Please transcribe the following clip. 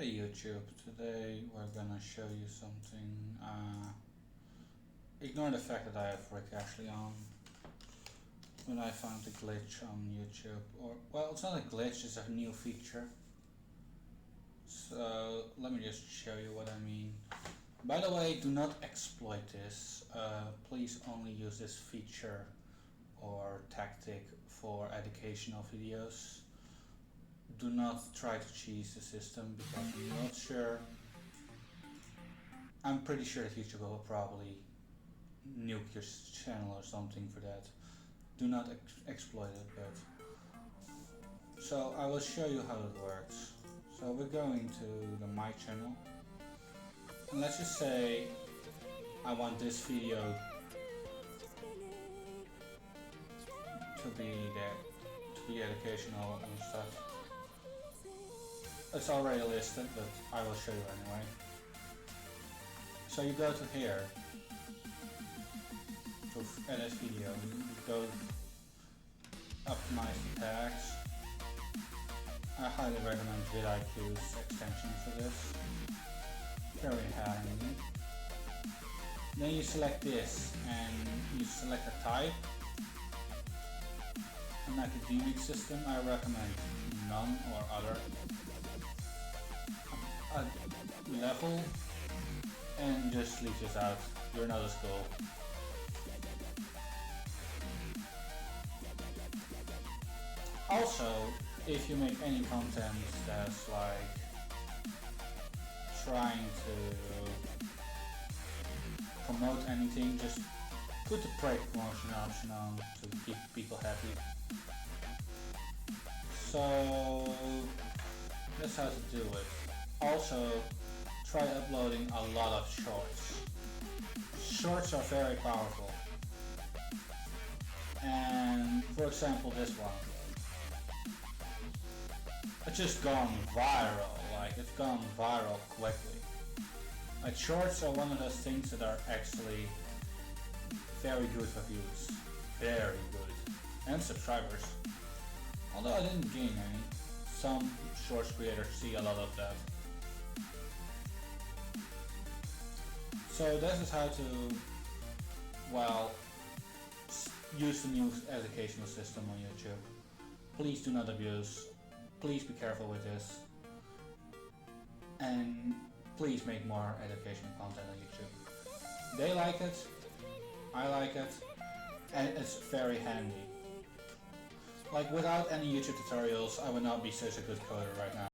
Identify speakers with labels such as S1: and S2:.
S1: Hey YouTube, today we're gonna show you something. Ignore the fact that I have Rick Ashley on. When I found a glitch on YouTube, or well, it's not a glitch, it's a new feature. So let me just show you what I mean. By the way, do not exploit this. Please only use this feature or tactic for educational videos. Do not try to cheese the system because I'm not sure. I'm pretty sure that YouTube will probably nuke your channel or something for that. Do not exploit it, but so I will show you how it works. So we're going to the My channel, and let's just say I want this video to be educational and stuff. It's already listed, but I will show you anyway. So you go to here to edit video, you go optimize the tags. I highly recommend vidIQ's extension for this. Very handy. Then you select this and you select a type. An academic system, I recommend none or other. A level, and just leave this out. You're not a school. Also, if you make any content that's like trying to promote anything, just put the break promotion option on to keep people happy. So that's how to do it. Also, try uploading a lot of shorts. Shorts are very powerful. And for example, this one. It's just gone viral, like it's gone viral quickly. Like shorts are one of those things that are actually very good for views. Very good. And subscribers. Although I didn't gain any. Some shorts creators see a lot of that. So this is how to, well, use the new educational system on YouTube. Please do not abuse. Please be careful with this. And please make more educational content on YouTube. They like it, I like it, and it's very handy. Like without any YouTube tutorials, I would not be such a good coder right now.